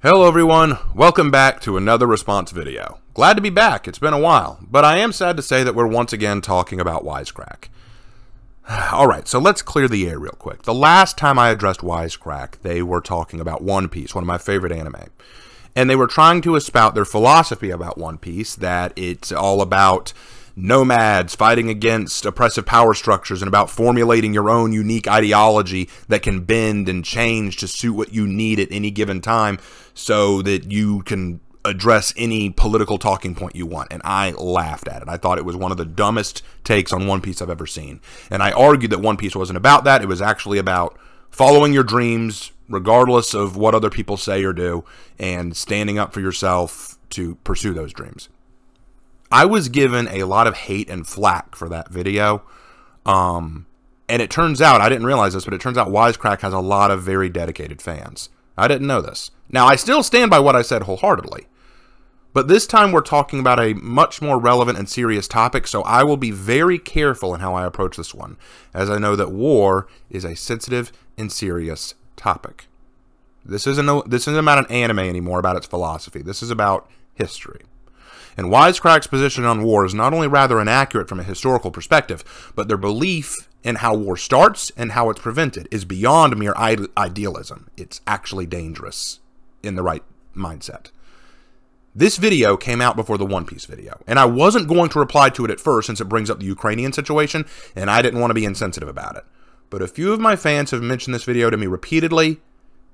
Hello everyone, welcome back to another response video. Glad to be back, it's been a while, but I am sad to say that we're once again talking about Wisecrack. Alright, so let's clear the air real quick. The last time I addressed Wisecrack, they were talking about One Piece, one of my favorite anime. And they were trying to espout their philosophy about One Piece, that it's all about nomads fighting against oppressive power structures and about formulating your own unique ideology that can bend and change to suit what you need at any given time so that you can address any political talking point you want. And I laughed at it. I thought it was one of the dumbest takes on One Piece I've ever seen. And I argued that One Piece wasn't about that. It was actually about following your dreams regardless of what other people say or do and standing up for yourself to pursue those dreams. I was given a lot of hate and flack for that video, and it turns out, I didn't realize this, but it turns out Wisecrack has a lot of very dedicated fans. I didn't know this. Now, I still stand by what I said wholeheartedly, but this time we're talking about a much more relevant and serious topic, so I will be very careful in how I approach this one, as I know that war is a sensitive and serious topic. This isn't about an anime anymore, about its philosophy. This is about history. And Wisecrack's position on war is not only rather inaccurate from a historical perspective, but their belief in how war starts and how it's prevented is beyond mere idealism. It's actually dangerous in the right mindset. This video came out before the One Piece video, and I wasn't going to reply to it at first since it brings up the Ukrainian situation, and I didn't want to be insensitive about it. But a few of my fans have mentioned this video to me repeatedly,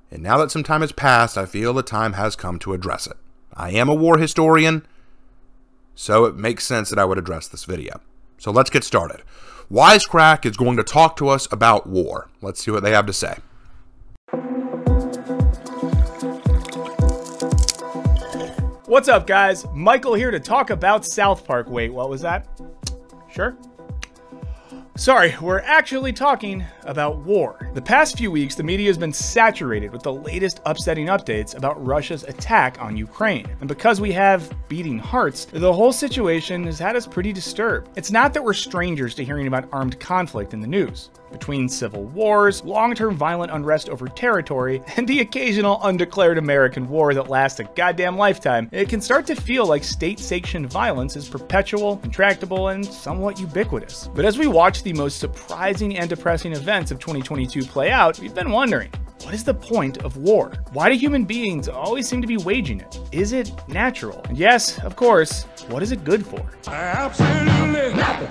and now that some time has passed, I feel the time has come to address it. I am a war historian, so it makes sense that I would address this video. So let's get started. Wisecrack is going to talk to us about war. Let's see what they have to say. What's up, guys? Michael here to talk about South Park. Wait, what was that? Sure. Sorry, we're actually talking about war. The past few weeks, the media has been saturated with the latest upsetting updates about Russia's attack on Ukraine. And because we have beating hearts, the whole situation has had us pretty disturbed. It's not that we're strangers to hearing about armed conflict in the news. Between civil wars, long-term violent unrest over territory, and the occasional undeclared American war that lasts a goddamn lifetime, it can start to feel like state-sanctioned violence is perpetual, intractable, and somewhat ubiquitous. But as we watch the most surprising and depressing events of 2022 play out, we've been wondering, what is the point of war? Why do human beings always seem to be waging it? Is it natural? And yes, of course, what is it good for? Absolutely nothing.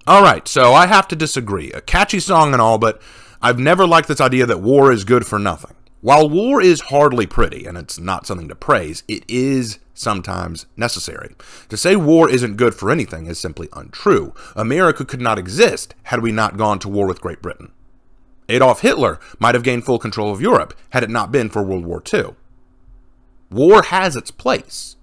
Alright, so I have to disagree. A catchy song and all, but I've never liked this idea that war is good for nothing. While war is hardly pretty, and it's not something to praise, it is sometimes necessary. To say war isn't good for anything is simply untrue. America could not exist had we not gone to war with Great Britain. Adolf Hitler might have gained full control of Europe had it not been for World War II. War has its place.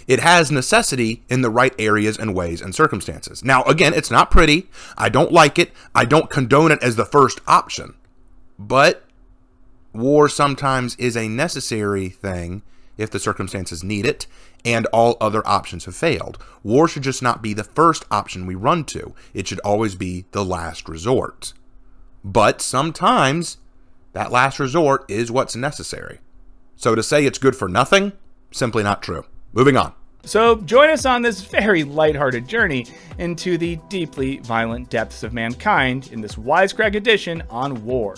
It has necessity in the right areas and ways and circumstances. Now, again, it's not pretty. I don't like it. I don't condone it as the first option. But war sometimes is a necessary thing if the circumstances need it and all other options have failed. War should just not be the first option we run to. It should always be the last resort. But sometimes that last resort is what's necessary. So to say it's good for nothing, simply not true. Moving on. So join us on this very lighthearted journey into the deeply violent depths of mankind in this Wisecrack edition on war.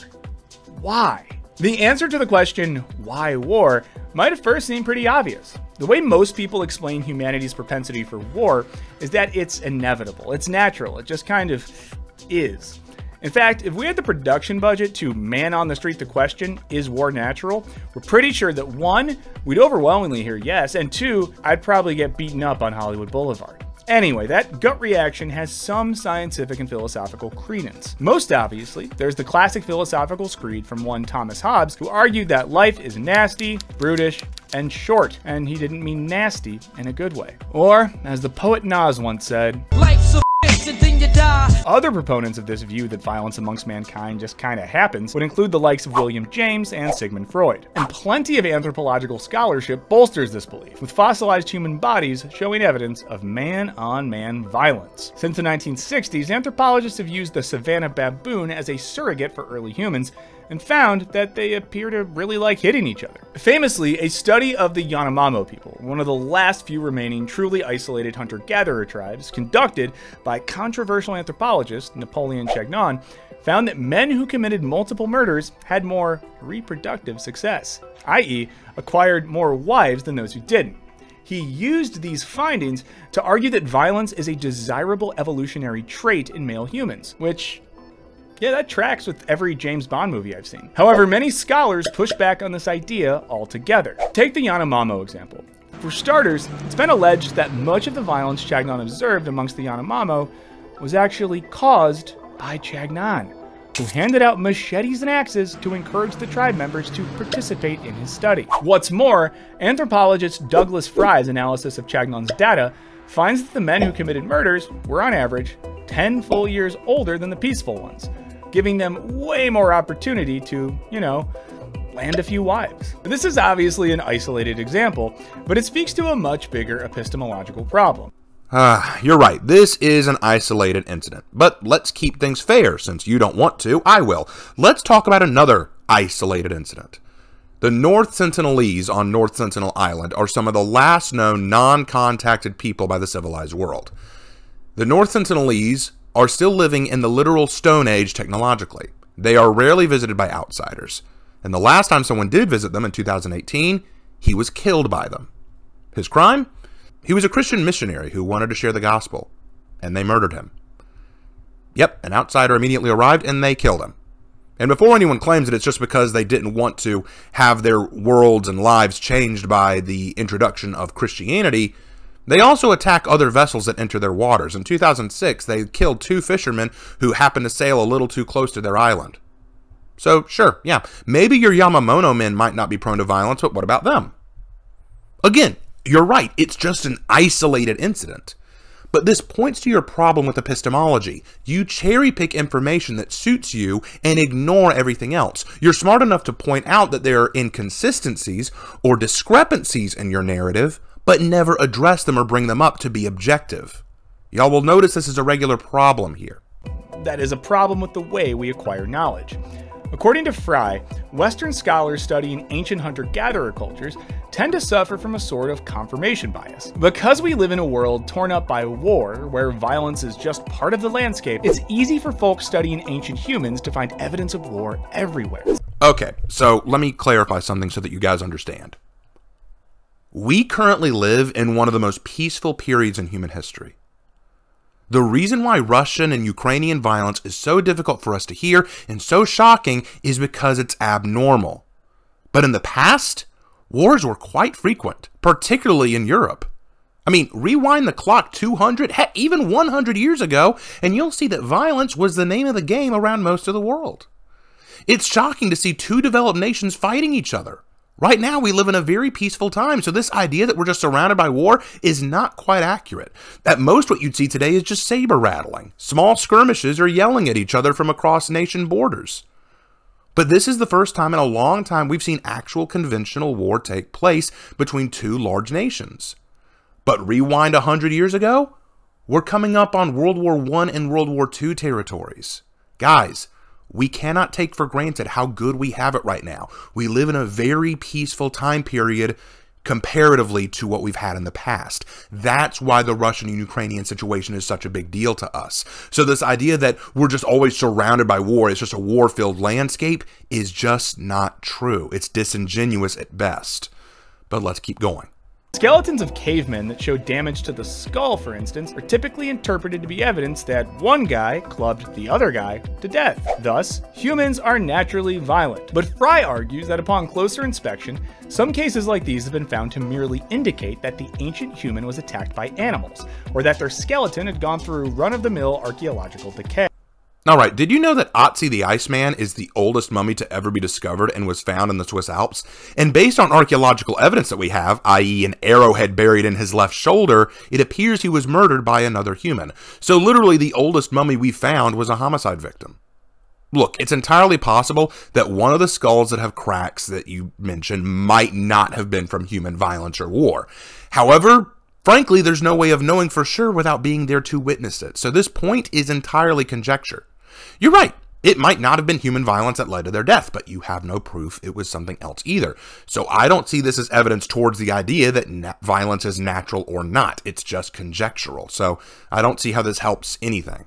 Why? The answer to the question, why war, might at first seem pretty obvious. The way most people explain humanity's propensity for war is that it's inevitable, it's natural, it just kind of is. In fact, if we had the production budget to man on the street the question, is war natural? We're pretty sure that 1, we'd overwhelmingly hear yes, and 2, I'd probably get beaten up on Hollywood Boulevard. Anyway, that gut reaction has some scientific and philosophical credence. Most obviously, there's the classic philosophical screed from one Thomas Hobbes, who argued that life is nasty, brutish, and short, and he didn't mean nasty in a good way. Or, as the poet Nas once said, life's so and then you die. Other proponents of this view that violence amongst mankind just kinda happens would include the likes of William James and Sigmund Freud. And plenty of anthropological scholarship bolsters this belief, with fossilized human bodies showing evidence of man-on-man violence. Since the 1960s, anthropologists have used the savanna baboon as a surrogate for early humans, and found that they appear to really like hitting each other. Famously, a study of the Yanomamo people, one of the last few remaining truly isolated hunter-gatherer tribes, conducted by controversial anthropologist Napoleon Chagnon, found that men who committed multiple murders had more reproductive success, i.e., acquired more wives than those who didn't. He used these findings to argue that violence is a desirable evolutionary trait in male humans, which, yeah, that tracks with every James Bond movie I've seen. However, many scholars push back on this idea altogether. Take the Yanomamo example. For starters, it's been alleged that much of the violence Chagnon observed amongst the Yanomamo was actually caused by Chagnon, who handed out machetes and axes to encourage the tribe members to participate in his study. What's more, anthropologist Douglas Fry's analysis of Chagnon's data finds that the men who committed murders were on average 10 full years older than the peaceful ones, giving them way more opportunity to, land a few wives. This is obviously an isolated example, but it speaks to a much bigger epistemological problem. You're right, this is an isolated incident, but let's keep things fair. Since you don't want to, I will. Let's talk about another isolated incident. The North Sentinelese on North Sentinel Island are some of the last known non-contacted people by the civilized world. The North Sentinelese are still living in the literal Stone Age technologically. They are rarely visited by outsiders, and the last time someone did visit them in 2018, he was killed by them. His crime? He was a Christian missionary who wanted to share the gospel, and they murdered him. Yep, an outsider immediately arrived, and they killed him. And before anyone claims that it's just because they didn't want to have their worlds and lives changed by the introduction of Christianity, they also attack other vessels that enter their waters. In 2006, they killed 2 fishermen who happened to sail a little too close to their island. So, sure, yeah, maybe your Yamamono men might not be prone to violence, but what about them? Again, you're right, it's just an isolated incident. But this points to your problem with epistemology. You cherry-pick information that suits you and ignore everything else. You're smart enough to point out that there are inconsistencies or discrepancies in your narrative, but never address them or bring them up to be objective. Y'all will notice this is a regular problem here. That is a problem with the way we acquire knowledge. According to Fry, Western scholars studying ancient hunter-gatherer cultures tend to suffer from a sort of confirmation bias. Because we live in a world torn up by war, where violence is just part of the landscape, it's easy for folks studying ancient humans to find evidence of war everywhere. Okay, so let me clarify something so that you guys understand. We currently live in one of the most peaceful periods in human history. The reason why Russian and Ukrainian violence is so difficult for us to hear and so shocking is because it's abnormal. But in the past, wars were quite frequent, particularly in Europe. I mean, rewind the clock 200, heck, even 100 years ago, and you'll see that violence was the name of the game around most of the world. It's shocking to see 2 developed nations fighting each other. Right now, we live in a very peaceful time, so this idea that we're just surrounded by war is not quite accurate. At most, what you'd see today is just saber rattling, small skirmishes, or yelling at each other from across nation borders. But this is the first time in a long time we've seen actual conventional war take place between 2 large nations. But rewind 100 years ago, we're coming up on World War I and World War II territories. Guys, we cannot take for granted how good we have it right now. We live in a very peaceful time period comparatively to what we've had in the past. That's why the Russian and Ukrainian situation is such a big deal to us. So this idea that we're just always surrounded by war, it's just a war-filled landscape, is just not true. It's disingenuous at best. But let's keep going. Skeletons of cavemen that show damage to the skull, for instance, are typically interpreted to be evidence that one guy clubbed the other guy to death. Thus, humans are naturally violent. But Fry argues that upon closer inspection, some cases like these have been found to merely indicate that the ancient human was attacked by animals, or that their skeleton had gone through run-of-the-mill archaeological decay. Alright, did you know that Otzi the Iceman is the oldest mummy to ever be discovered and was found in the Swiss Alps? And based on archaeological evidence that we have, i.e. an arrowhead buried in his left shoulder, it appears he was murdered by another human. So literally the oldest mummy we found was a homicide victim. Look, it's entirely possible that one of the skulls that have cracks that you mentioned might not have been from human violence or war. However, frankly, there's no way of knowing for sure without being there to witness it. So this point is entirely conjecture. You're right. It might not have been human violence that led to their death, but you have no proof it was something else either. So I don't see this as evidence towards the idea that violence is natural or not. It's just conjectural. So I don't see how this helps anything.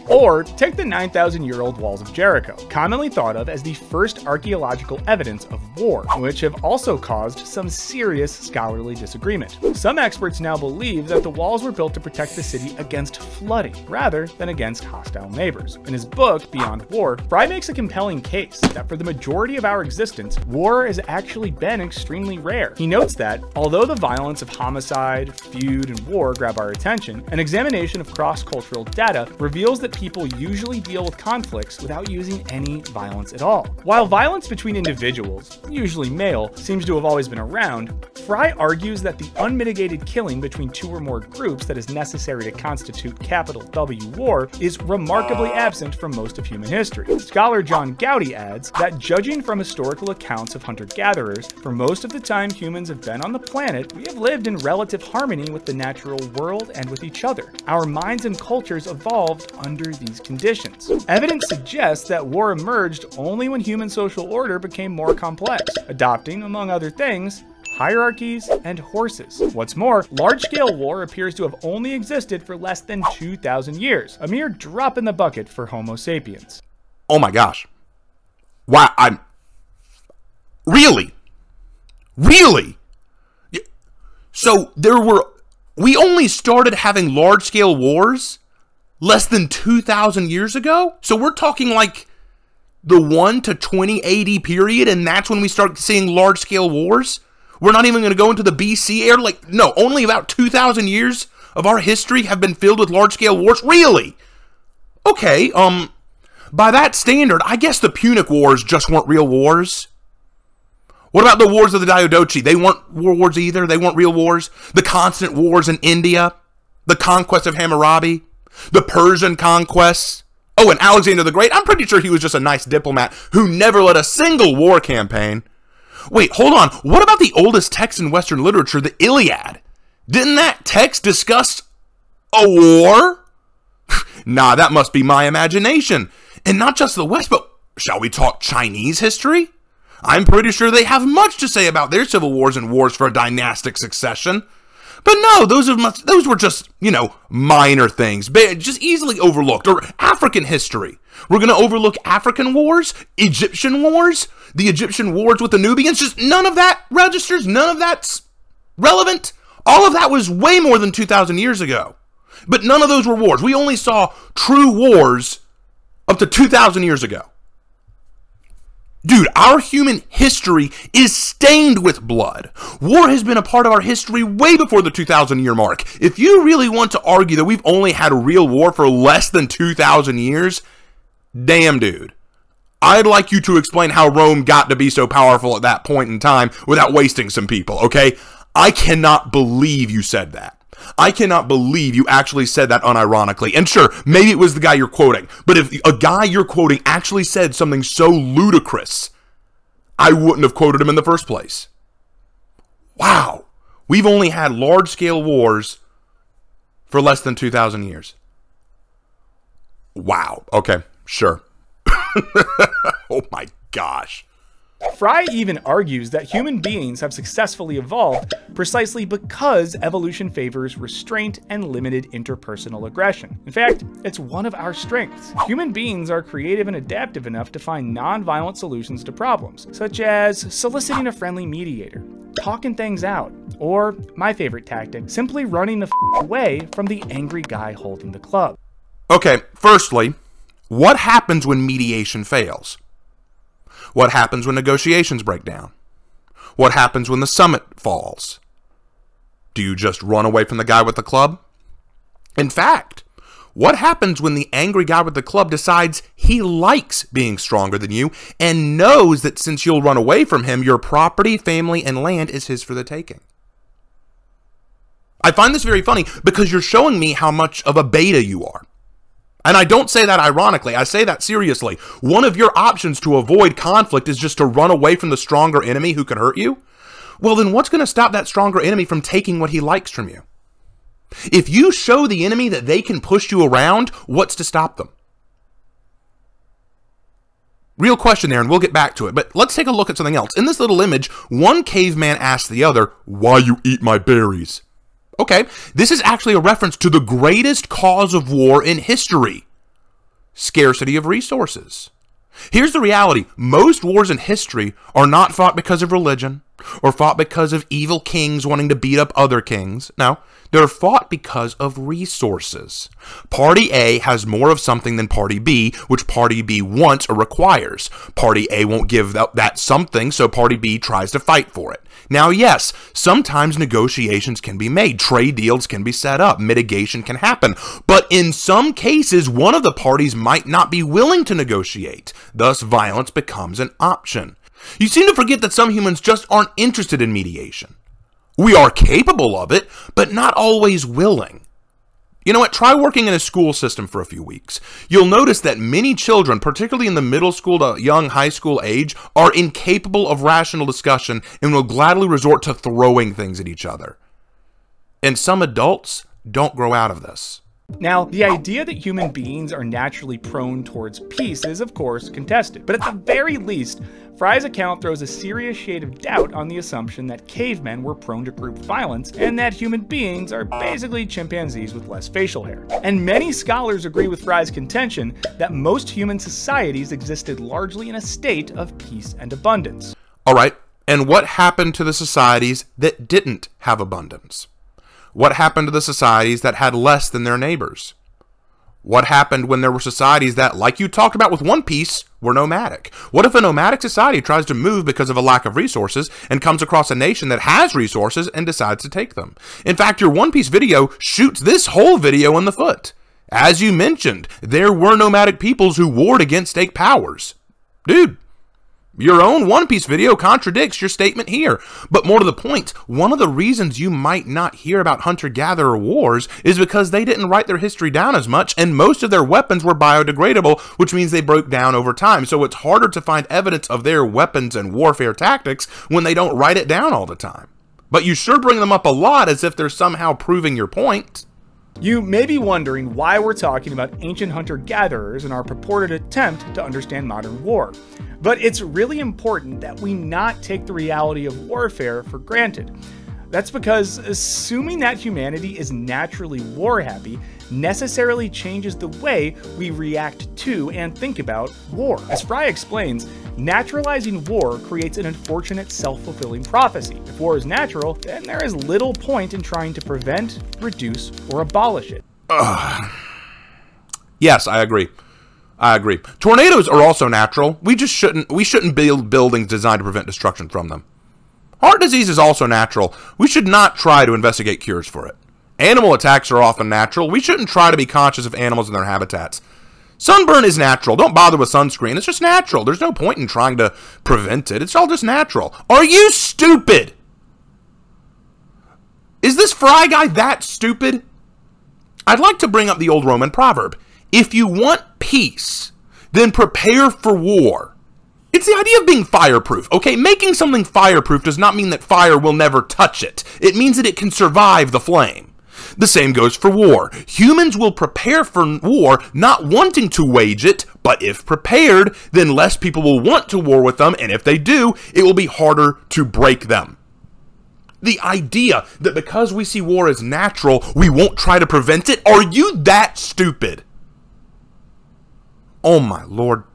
Or take the 9,000-year-old walls of Jericho, commonly thought of as the first archaeological evidence of war, which have also caused some serious scholarly disagreement. Some experts now believe that the walls were built to protect the city against flooding, rather than against hostile neighbors. In his book, Beyond War, Fry makes a compelling case that for the majority of our existence, war has actually been extremely rare. He notes that, although the violence of homicide, feud, and war grab our attention, an examination of cross-cultural data reveals that people usually deal with conflicts without using any violence at all. While violence between individuals, usually male, seems to have always been around, Fry argues that the unmitigated killing between two or more groups that is necessary to constitute capital W war is remarkably absent from most of human history. Scholar John Gowdy adds that judging from historical accounts of hunter-gatherers, for most of the time humans have been on the planet, we have lived in relative harmony with the natural world and with each other. Our minds and cultures evolved under these conditions. Evidence suggests that war emerged only when human social order became more complex, adopting, among other things, hierarchies and horses. What's more, large-scale war appears to have only existed for less than 2,000 years, a mere drop in the bucket for Homo sapiens. Oh my gosh. Wow, Really? So we only started having large-scale wars less than 2,000 years ago? So we're talking like the 1 to 20 AD period, and that's when we start seeing large-scale wars? We're not even going to go into the BC era? Like, no, only about 2,000 years of our history have been filled with large-scale wars? Really? Okay, by that standard, I guess the Punic Wars just weren't real wars. What about the Wars of the Diadochi? They weren't wars either. They weren't real wars. The constant wars in India, the conquest of Hammurabi, the Persian conquests. Oh, and Alexander the Great. I'm pretty sure he was just a nice diplomat who never led a single war campaign. Wait, hold on. What about the oldest text in Western literature, the Iliad? Didn't that text discuss a war? Nah, that must be my imagination. And not just the West, but shall we talk Chinese history? I'm pretty sure they have much to say about their civil wars and wars for a dynastic succession. But no, those were just, minor things, just easily overlooked. Or African history. We're going to overlook African wars, Egyptian wars, the Egyptian wars with the Nubians. Just none of that registers, none of that's relevant. All of that was way more than 2,000 years ago. But none of those were wars. We only saw true wars up to 2,000 years ago. Dude, our human history is stained with blood. War has been a part of our history way before the 2,000-year mark. If you really want to argue that we've only had a real war for less than 2,000 years, damn, dude. I'd like you to explain how Rome got to be so powerful at that point in time without wasting some people, okay? I cannot believe you said that. I cannot believe you actually said that unironically. And sure, maybe it was the guy you're quoting, but if a guy you're quoting actually said something so ludicrous, I wouldn't have quoted him in the first place. Wow. We've only had large-scale wars for less than 2,000 years. Wow. Okay, sure. Oh my gosh. Fry even argues that human beings have successfully evolved precisely because evolution favors restraint and limited interpersonal aggression. In fact, it's one of our strengths. Human beings are creative and adaptive enough to find non-violent solutions to problems, such as soliciting a friendly mediator, talking things out, or, my favorite tactic, simply running the away from the angry guy holding the club. Okay, firstly, what happens when mediation fails? What happens when negotiations break down? What happens when the summit falls? Do you just run away from the guy with the club? In fact, what happens when the angry guy with the club decides he likes being stronger than you and knows that since you'll run away from him, your property, family, and land is his for the taking? I find this very funny because you're showing me how much of a beta you are. And I don't say that ironically, I say that seriously. One of your options to avoid conflict is just to run away from the stronger enemy who can hurt you. Well, then what's going to stop that stronger enemy from taking what he likes from you? If you show the enemy that they can push you around, what's to stop them? Real question there, and we'll get back to it, but let's take a look at something else. In this little image, one caveman asks the other, "Why you eat my berries?" Okay, this is actually a reference to the greatest cause of war in history: scarcity of resources. Here's the reality. Most wars in history are not fought because of religion or fought because of evil kings wanting to beat up other kings. No, they're fought because of resources. Party A has more of something than Party B, which Party B wants or requires. Party A won't give that something, so Party B tries to fight for it. Now, yes, sometimes negotiations can be made, trade deals can be set up, mitigation can happen, but in some cases, one of the parties might not be willing to negotiate. Thus, violence becomes an option. You seem to forget that some humans just aren't interested in mediation. We are capable of it, but not always willing. You know what? Try working in a school system for a few weeks. You'll notice that many children, particularly in the middle school to young high school age, are incapable of rational discussion and will gladly resort to throwing things at each other. And some adults don't grow out of this. Now, the idea that human beings are naturally prone towards peace is, of course, contested. But at the very least, Fry's account throws a serious shade of doubt on the assumption that cavemen were prone to group violence and that human beings are basically chimpanzees with less facial hair. And many scholars agree with Fry's contention that most human societies existed largely in a state of peace and abundance. All right, and what happened to the societies that didn't have abundance? What happened to the societies that had less than their neighbors? What happened when there were societies that, like you talked about with One Piece, were nomadic? What if a nomadic society tries to move because of a lack of resources and comes across a nation that has resources and decides to take them? In fact, your One Piece video shoots this whole video in the foot. As you mentioned, there were nomadic peoples who warred against state powers. Dude, your own One Piece video contradicts your statement here. But more to the point, one of the reasons you might not hear about hunter-gatherer wars is because they didn't write their history down as much, and most of their weapons were biodegradable, which means they broke down over time. So it's harder to find evidence of their weapons and warfare tactics when they don't write it down all the time. But you sure bring them up a lot as if they're somehow proving your point. You may be wondering why we're talking about ancient hunter-gatherers in our purported attempt to understand modern war. But it's really important that we not take the reality of warfare for granted. That's because assuming that humanity is naturally war-happy necessarily changes the way we react to and think about war. As Fry explains, naturalizing war creates an unfortunate self-fulfilling prophecy. If war is natural, then there is little point in trying to prevent, reduce, or abolish it. Yes, I agree. Tornadoes are also natural. We shouldn't build buildings designed to prevent destruction from them. Heart disease is also natural. We should not try to investigate cures for it. Animal attacks are often natural. We shouldn't try to be conscious of animals and their habitats. Sunburn is natural. Don't bother with sunscreen. It's just natural. There's no point in trying to prevent it. It's all just natural. Are you stupid? Is this Fry guy that stupid? I'd like to bring up the old Roman proverb. If you want peace, then prepare for war. It's the idea of being fireproof, okay? Making something fireproof does not mean that fire will never touch it. It means that it can survive the flame. The same goes for war. Humans will prepare for war, not wanting to wage it, but if prepared, then less people will want to war with them, and if they do, it will be harder to break them. The idea that because we see war as natural, we won't try to prevent it, are you that stupid? Oh my lord.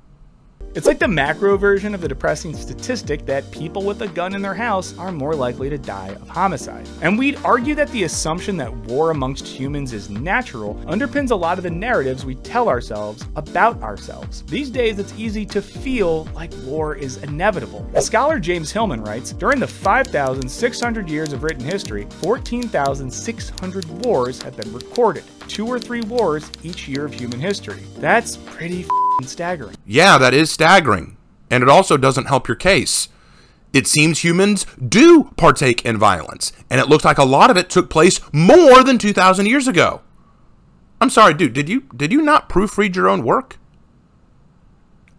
It's like the macro version of the depressing statistic that people with a gun in their house are more likely to die of homicide. And we'd argue that the assumption that war amongst humans is natural underpins a lot of the narratives we tell ourselves about ourselves. These days, it's easy to feel like war is inevitable. As scholar James Hillman writes, during the 5,600 years of written history, 14,600 wars have been recorded. 2 or 3 wars each year of human history. That's pretty staggering. Yeah, that is staggering. And it also doesn't help your case. It seems humans do partake in violence, and it looks like a lot of it took place more than 2,000 years ago. I'm sorry, dude, did you not proofread your own work?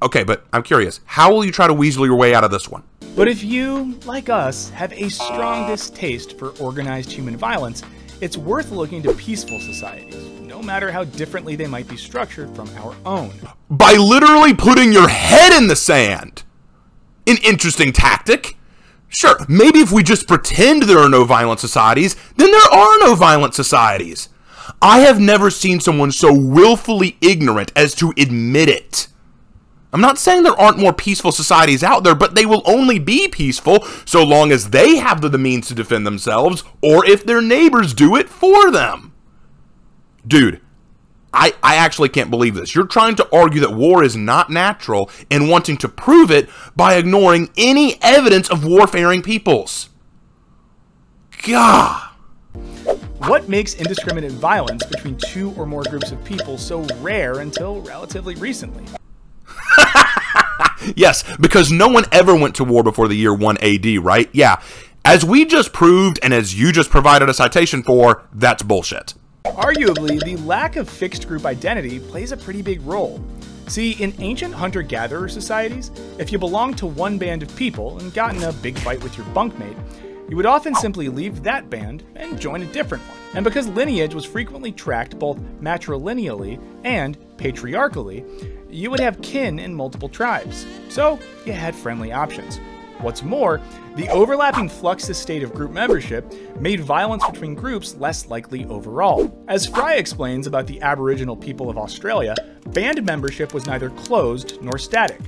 Okay, but I'm curious, how will you try to weasel your way out of this one? But if you, like us, have a strong distaste for organized human violence, it's worth looking to peaceful societies. No no matter how differently they might be structured from our own. By literally putting your head in the sand. An interesting tactic. Sure, maybe if we just pretend there are no violent societies, then there are no violent societies. I have never seen someone so willfully ignorant as to admit it. I'm not saying there aren't more peaceful societies out there, but they will only be peaceful so long as they have the means to defend themselves, or if their neighbors do it for them. Dude, I actually can't believe this. You're trying to argue that war is not natural and wanting to prove it by ignoring any evidence of warfaring peoples. God. What makes indiscriminate violence between two or more groups of people so rare until relatively recently? Yes, because no one ever went to war before the year 1 AD, right? Yeah, as we just proved and as you just provided a citation for, that's bullshit. Arguably, the lack of fixed group identity plays a pretty big role. See, in ancient hunter-gatherer societies, if you belonged to one band of people and got in a big fight with your bunkmate, you would often simply leave that band and join a different one. And because lineage was frequently tracked both matrilineally and patriarchally, you would have kin in multiple tribes, so you had friendly options. What's more, the overlapping fluxus state of group membership made violence between groups less likely overall. As Fry explains about the Aboriginal people of Australia, band membership was neither closed nor static.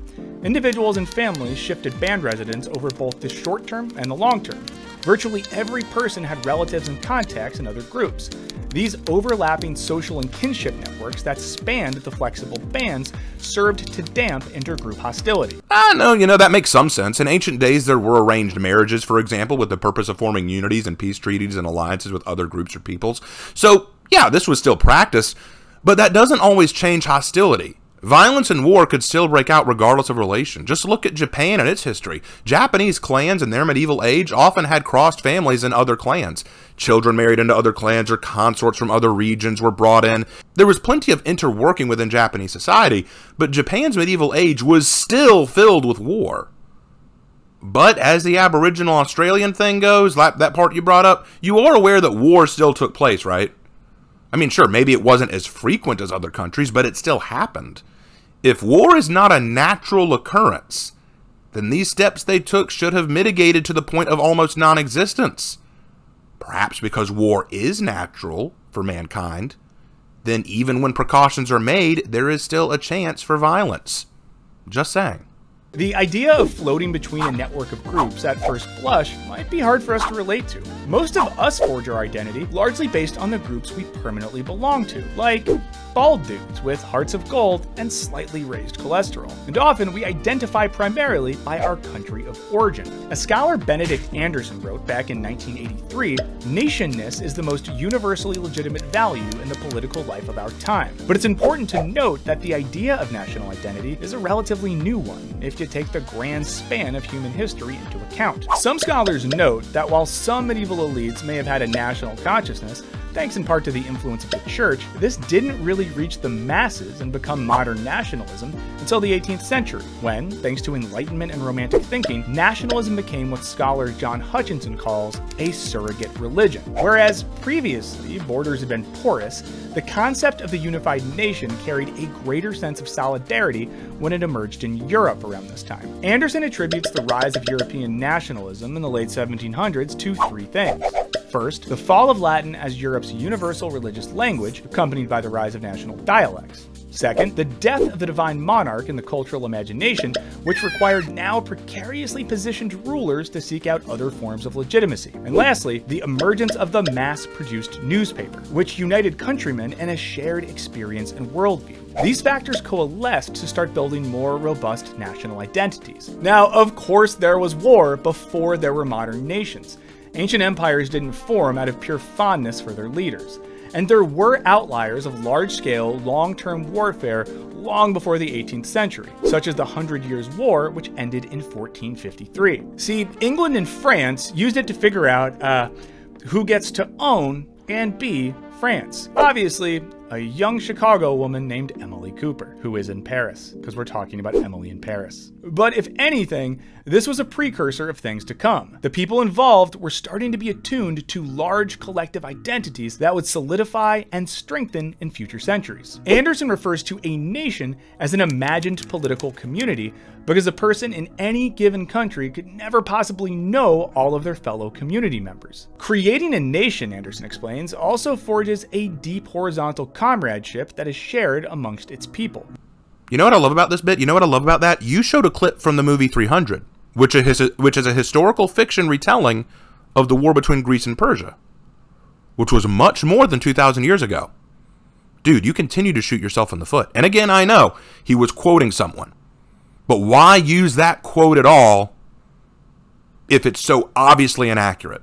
Individuals and families shifted band residence over both the short term and the long term. Virtually every person had relatives and contacts in other groups. These overlapping social and kinship networks that spanned the flexible bands served to damp intergroup hostility. No, that makes some sense. In ancient days, there were arranged marriages, for example, with the purpose of forming unities and peace treaties and alliances with other groups or peoples. So, yeah, this was still practiced, but that doesn't always change hostility. Violence and war could still break out regardless of relation. Just look at Japan and its history. Japanese clans in their medieval age often had crossed families in other clans. Children married into other clans or consorts from other regions were brought in. There was plenty of interworking within Japanese society, but Japan's medieval age was still filled with war. But as the Aboriginal Australian thing goes, that part you brought up, you are aware that war still took place, right? I mean, sure, maybe it wasn't as frequent as other countries, but it still happened. If war is not a natural occurrence, then these steps they took should have mitigated to the point of almost non-existence. Perhaps because war is natural for mankind, then even when precautions are made, there is still a chance for violence. Just saying. The idea of floating between a network of groups at first blush might be hard for us to relate to. Most of us forge our identity largely based on the groups we permanently belong to, like bald dudes with hearts of gold and slightly raised cholesterol. And often we identify primarily by our country of origin. As scholar Benedict Anderson wrote back in 1983, nationness is the most universally legitimate value in the political life of our time. But it's important to note that the idea of national identity is a relatively new one, if you take the grand span of human history into account. Some scholars note that while some medieval elites may have had a national consciousness, thanks in part to the influence of the church, this didn't really reach the masses and become modern nationalism until the 18th century, when, thanks to Enlightenment and Romantic thinking, nationalism became what scholar John Hutchinson calls a surrogate religion. Whereas previously borders had been porous, the concept of the unified nation carried a greater sense of solidarity when it emerged in Europe around this time. Anderson attributes the rise of European nationalism in the late 1700s to three things. First, the fall of Latin as Europe's universal religious language, accompanied by the rise of national dialects. Second, the death of the divine monarch in the cultural imagination, which required now precariously positioned rulers to seek out other forms of legitimacy. And lastly, the emergence of the mass-produced newspaper, which united countrymen in a shared experience and worldview. These factors coalesced to start building more robust national identities. Now, of course, there was war before there were modern nations. Ancient empires didn't form out of pure fondness for their leaders. And there were outliers of large-scale, long-term warfare long before the 18th century, such as the 100 Years' War, which ended in 1453. See, England and France used it to figure out who gets to own and be France. Obviously, a young Chicago woman named Emily Cooper, who is in Paris, because we're talking about Emily in Paris. But if anything, this was a precursor of things to come. The people involved were starting to be attuned to large collective identities that would solidify and strengthen in future centuries. Anderson refers to a nation as an imagined political community because a person in any given country could never possibly know all of their fellow community members. Creating a nation, Anderson explains, also forges a deep horizontal comradeship that is shared amongst its people. You know what I love about this bit? You know what I love about that? You showed a clip from the movie 300, which is a historical fiction retelling of the war between Greece and Persia, which was much more than 2,000 years ago. Dude, you continue to shoot yourself in the foot. And again, I know he was quoting someone, but why use that quote at all if it's so obviously inaccurate?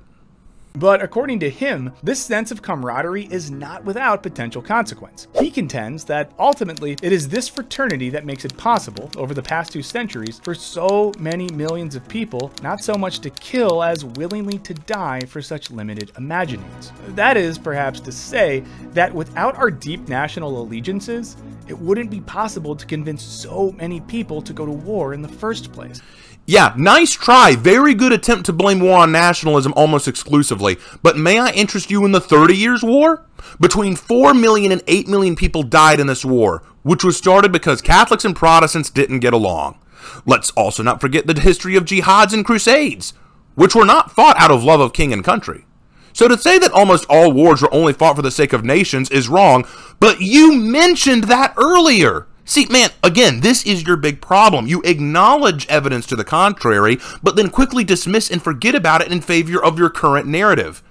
But according to him, this sense of camaraderie is not without potential consequence. He contends that ultimately it is this fraternity that makes it possible, over the past 2 centuries, for so many millions of people not so much to kill as willingly to die for such limited imaginings. That is, perhaps, to say that without our deep national allegiances, it wouldn't be possible to convince so many people to go to war in the first place. Yeah, nice try. Very good attempt to blame war on nationalism almost exclusively. But may I interest you in the 30 Years' War? Between 4 million and 8 million people died in this war, which was started because Catholics and Protestants didn't get along. Let's also not forget the history of jihads and crusades, which were not fought out of love of king and country. So to say that almost all wars were only fought for the sake of nations is wrong, but you mentioned that earlier. See, man, again, this is your big problem. You acknowledge evidence to the contrary, but then quickly dismiss and forget about it in favor of your current narrative.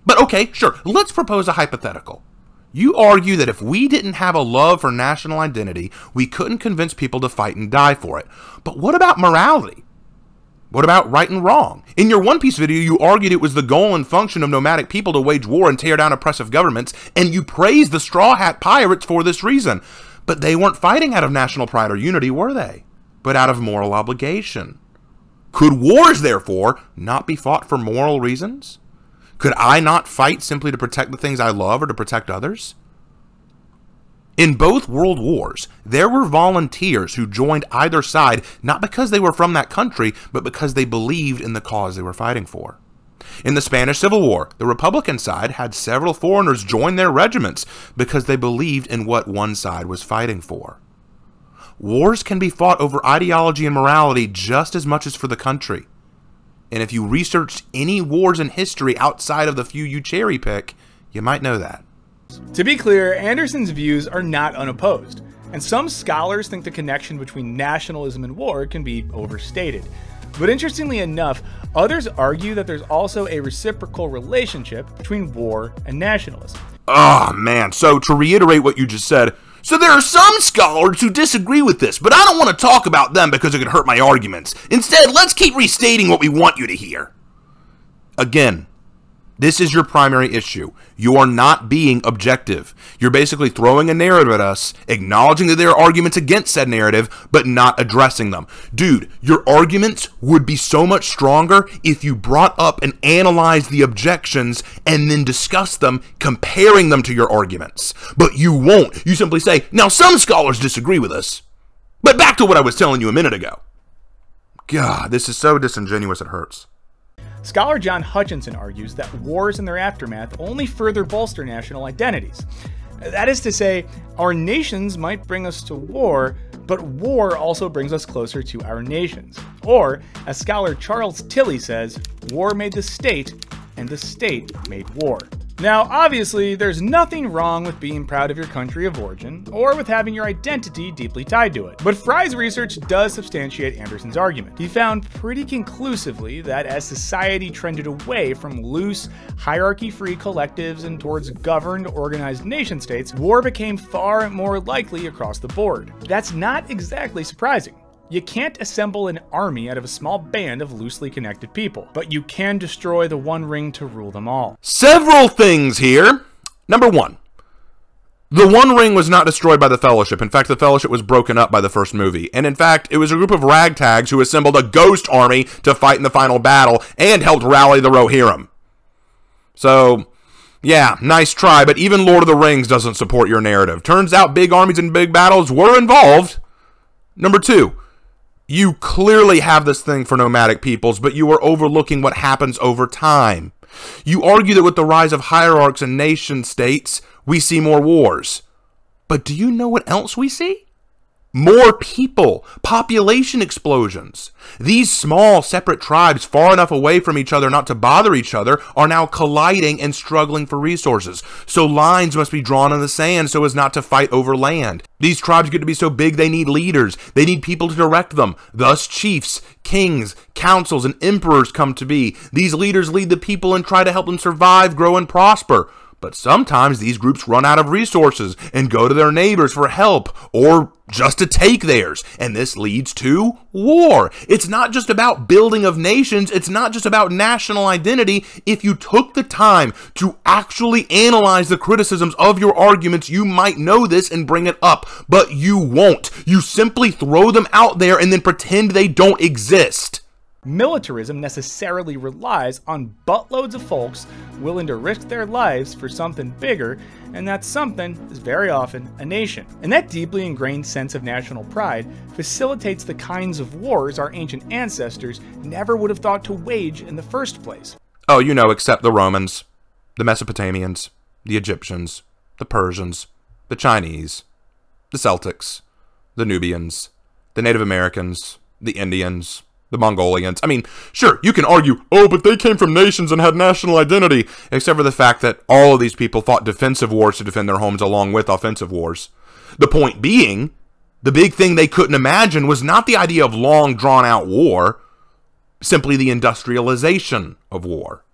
But okay, sure, let's propose a hypothetical. You argue that if we didn't have a love for national identity, we couldn't convince people to fight and die for it. But what about morality? What about right and wrong? In your One Piece video, you argued it was the goal and function of nomadic people to wage war and tear down oppressive governments, and you praised the Straw Hat Pirates for this reason. But they weren't fighting out of national pride or unity, were they? But out of moral obligation. Could wars, therefore, not be fought for moral reasons? Could I not fight simply to protect the things I love or to protect others? In both world wars, there were volunteers who joined either side not because they were from that country, but because they believed in the cause they were fighting for. In the Spanish Civil War, the Republican side had several foreigners join their regiments because they believed in what one side was fighting for. Wars can be fought over ideology and morality just as much as for the country. And if you researched any wars in history outside of the few you cherry pick, you might know that. To be clear, Anderson's views are not unopposed, and some scholars think the connection between nationalism and war can be overstated. But interestingly enough, others argue that there's also a reciprocal relationship between war and nationalism. Oh man, so to reiterate what you just said, so there are some scholars who disagree with this, but I don't want to talk about them because it could hurt my arguments. Instead, let's keep restating what we want you to hear. Again, this is your primary issue. You are not being objective. You're basically throwing a narrative at us, acknowledging that there are arguments against said narrative, but not addressing them. Dude, your arguments would be so much stronger if you brought up and analyzed the objections and then discussed them, comparing them to your arguments. But you won't. You simply say, now some scholars disagree with us. But back to what I was telling you a minute ago. God, this is so disingenuous it hurts. Scholar John Hutchinson argues that wars and their aftermath only further bolster national identities. That is to say, our nations might bring us to war, but war also brings us closer to our nations. Or, as scholar Charles Tilley says, war made the state, and the state made war. Now, obviously, there's nothing wrong with being proud of your country of origin, or with having your identity deeply tied to it. But Fry's research does substantiate Anderson's argument. He found pretty conclusively that as society trended away from loose, hierarchy-free collectives and towards governed, organized nation-states, war became far more likely across the board. That's not exactly surprising. You can't assemble an army out of a small band of loosely connected people, but you can destroy the One Ring to rule them all. Several things here. Number one, the One Ring was not destroyed by the Fellowship. In fact, the Fellowship was broken up by the first movie. And in fact, it was a group of ragtags who assembled a ghost army to fight in the final battle and helped rally the Rohirrim. So, Yeah, nice try, but even Lord of the Rings doesn't support your narrative. Turns out big armies and big battles were involved. Number 2, you clearly have this thing for nomadic peoples, but you are overlooking what happens over time. You argue that with the rise of hierarchs and nation states, we see more wars. But do you know what else we see? More people, population explosions. These small, separate tribes far enough away from each other not to bother each other are now colliding and struggling for resources. So lines must be drawn in the sand so as not to fight over land. These tribes get to be so big they need leaders. They need people to direct them. Thus chiefs, kings, councils, and emperors come to be. These leaders lead the people and try to help them survive, grow, and prosper. But sometimes these groups run out of resources and go to their neighbors for help or just to take theirs. And this leads to war. It's not just about building of nations. It's not just about national identity. If you took the time to actually analyze the criticisms of your arguments, you might know this and bring it up, but you won't. You simply throw them out there and then pretend they don't exist. Militarism necessarily relies on buttloads of folks willing to risk their lives for something bigger, and that something is very often a nation. And that deeply ingrained sense of national pride facilitates the kinds of wars our ancient ancestors never would have thought to wage in the first place. Oh, you know, except the Romans, the Mesopotamians, the Egyptians, the Persians, the Chinese, the Celtics, the Nubians, the Native Americans, the Indians, the Mongolians. I mean, sure, you can argue, oh, but they came from nations and had national identity, except for the fact that all of these people fought defensive wars to defend their homes along with offensive wars. The point being, the big thing they couldn't imagine was not the idea of long, drawn-out war, simply the industrialization of war.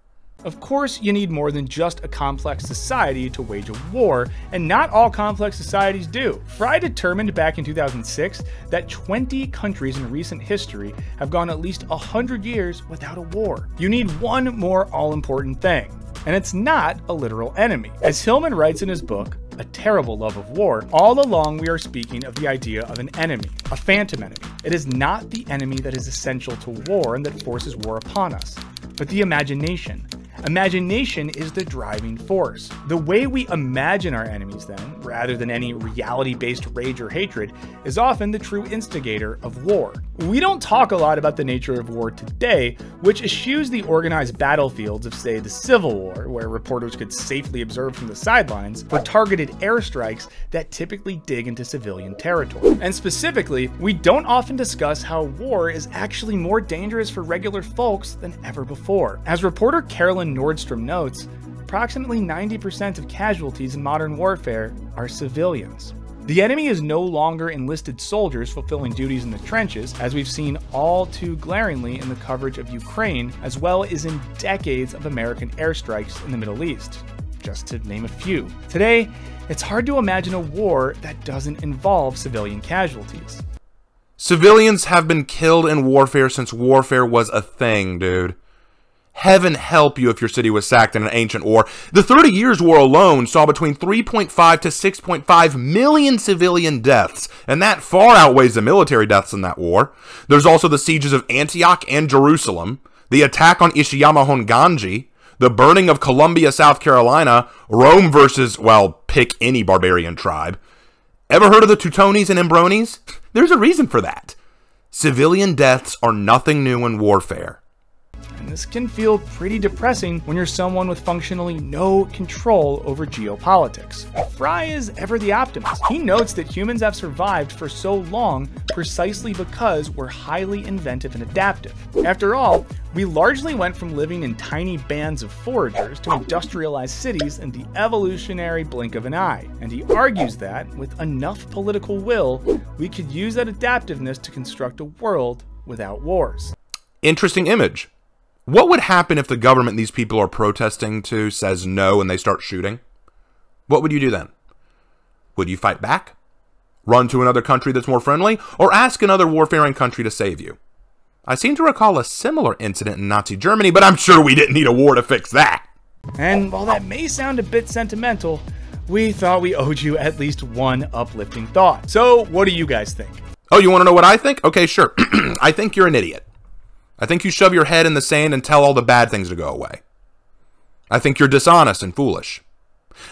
Of course, you need more than just a complex society to wage a war, and not all complex societies do. Fry determined back in 2006 that 20 countries in recent history have gone at least 100 years without a war. You need one more all-important thing, and it's not a literal enemy. As Hillman writes in his book, A Terrible Love of War, all along we are speaking of the idea of an enemy, a phantom enemy. It is not the enemy that is essential to war and that forces war upon us, but the imagination. Imagination is the driving force. The way we imagine our enemies, then, rather than any reality-based rage or hatred, is often the true instigator of war. We don't talk a lot about the nature of war today, which eschews the organized battlefields of, say, the Civil War, where reporters could safely observe from the sidelines, for targeted airstrikes that typically dig into civilian territory. And specifically, we don't often discuss how war is actually more dangerous for regular folks than ever before. As reporter Carolyn Nordstrom notes, approximately 90% of casualties in modern warfare are civilians. The enemy is no longer enlisted soldiers fulfilling duties in the trenches, as we've seen all too glaringly in the coverage of Ukraine, as well as in decades of American airstrikes in the Middle East, just to name a few. Today, it's hard to imagine a war that doesn't involve civilian casualties. Civilians have been killed in warfare since warfare was a thing, dude. Heaven help you if your city was sacked in an ancient war. The 30 Years' War alone saw between 3.5 to 6.5 million civilian deaths, and that far outweighs the military deaths in that war. There's also the sieges of Antioch and Jerusalem, the attack on Ishiyama Honganji, the burning of Columbia, South Carolina, Rome versus, well, pick any barbarian tribe. Ever heard of the Teutones and Ambrones? There's a reason for that. Civilian deaths are nothing new in warfare. And this can feel pretty depressing when you're someone with functionally no control over geopolitics. Fry is ever the optimist. He notes that humans have survived for so long precisely because we're highly inventive and adaptive. After all, we largely went from living in tiny bands of foragers to industrialized cities in the evolutionary blink of an eye. And he argues that, with enough political will, we could use that adaptiveness to construct a world without wars. Interesting image. What would happen if the government these people are protesting to says no and they start shooting? What would you do then? Would you fight back? Run to another country that's more friendly? Or ask another warfaring country to save you? I seem to recall a similar incident in Nazi Germany, but I'm sure we didn't need a war to fix that. And while that may sound a bit sentimental, we thought we owed you at least one uplifting thought. So what do you guys think? Oh, you want to know what I think? Okay, sure. I think you're an idiot. I think you shove your head in the sand and tell all the bad things to go away. I think you're dishonest and foolish.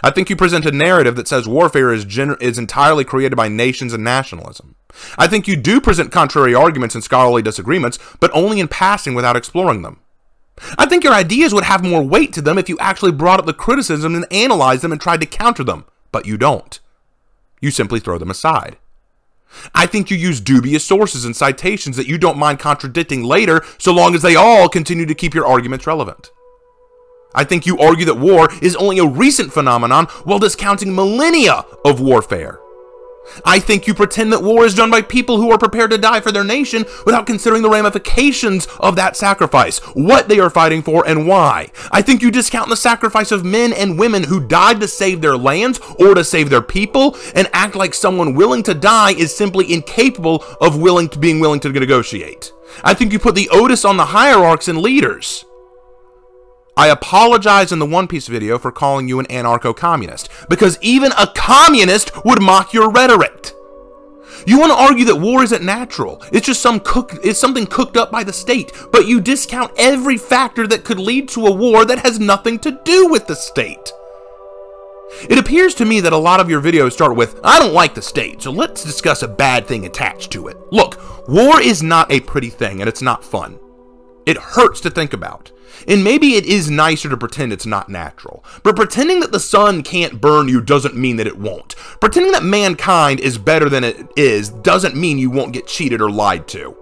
I think you present a narrative that says warfare is entirely created by nations and nationalism. I think you do present contrary arguments and scholarly disagreements, but only in passing without exploring them. I think your ideas would have more weight to them if you actually brought up the criticism and analyzed them and tried to counter them, but you don't. You simply throw them aside. I think you use dubious sources and citations that you don't mind contradicting later, so long as they all continue to keep your arguments relevant. I think you argue that war is only a recent phenomenon while discounting millennia of warfare. I think you pretend that war is done by people who are prepared to die for their nation without considering the ramifications of that sacrifice, what they are fighting for, and why. I think you discount the sacrifice of men and women who died to save their lands or to save their people, and act like someone willing to die is simply incapable of being willing to negotiate. I think you put the onus on the hierarchs and leaders. I apologize in the One Piece video for calling you an anarcho-communist, because even a communist would mock your rhetoric. You want to argue that war isn't natural, it's just something cooked up by the state, but you discount every factor that could lead to a war that has nothing to do with the state. It appears to me that a lot of your videos start with, I don't like the state, so let's discuss a bad thing attached to it. Look, war is not a pretty thing, and it's not fun. It hurts to think about. And maybe it is nicer to pretend it's not natural. But pretending that the sun can't burn you doesn't mean that it won't. Pretending that mankind is better than it is doesn't mean you won't get cheated or lied to.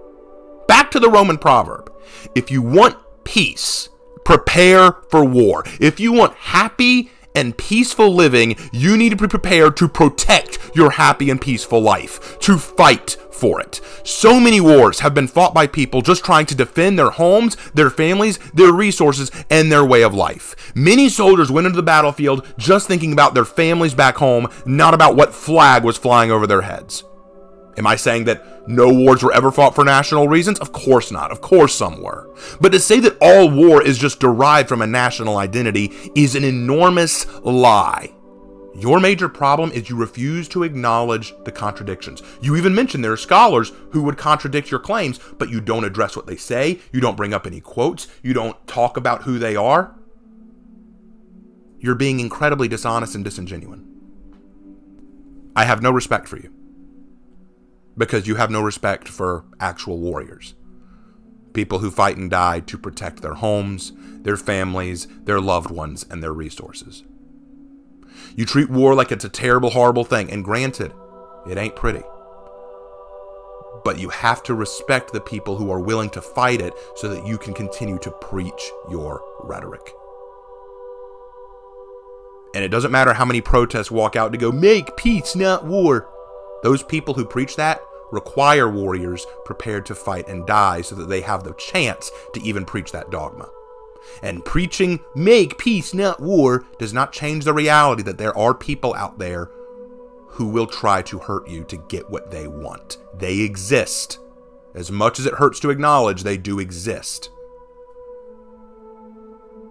Back to the Roman proverb. If you want peace, prepare for war. If you want happy and peaceful living, you need to be prepared to protect your happy and peaceful life, to fight for it. So many wars have been fought by people just trying to defend their homes, their families, their resources, and their way of life. Many soldiers went into the battlefield just thinking about their families back home, not about what flag was flying over their heads. Am I saying that no wars were ever fought for national reasons? Of course not. Of course some were. But to say that all war is just derived from a national identity is an enormous lie. Your major problem is you refuse to acknowledge the contradictions. You even mention there are scholars who would contradict your claims, but you don't address what they say, you don't bring up any quotes, you don't talk about who they are. You're being incredibly dishonest and disingenuous. I have no respect for you, because you have no respect for actual warriors. People who fight and die to protect their homes, their families, their loved ones, and their resources. You treat war like it's a terrible, horrible thing, and granted, it ain't pretty. But you have to respect the people who are willing to fight it so that you can continue to preach your rhetoric. And it doesn't matter how many protests walk out to go, make peace, not war. Those people who preach that require warriors prepared to fight and die so that they have the chance to even preach that dogma. And preaching, make peace, not war, does not change the reality that there are people out there who will try to hurt you to get what they want. They exist. As much as it hurts to acknowledge, they do exist.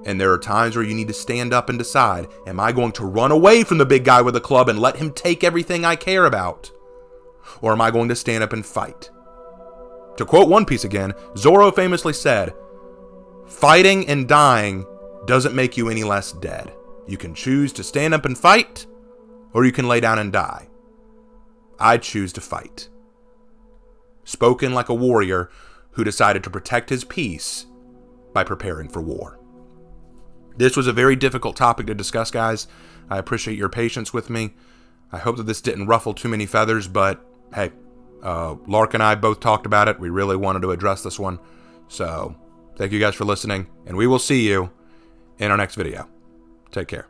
And there are times where you need to stand up and decide, am I going to run away from the big guy with a club and let him take everything I care about? Or am I going to stand up and fight? To quote One Piece again, Zoro famously said, fighting and dying doesn't make you any less dead. You can choose to stand up and fight, or you can lay down and die. I choose to fight. Spoken like a warrior who decided to protect his peace by preparing for war. This was a very difficult topic to discuss, guys. I appreciate your patience with me. I hope that this didn't ruffle too many feathers, but hey, Lark and I both talked about it. We really wanted to address this one. So, thank you guys for listening, and we will see you in our next video. Take care.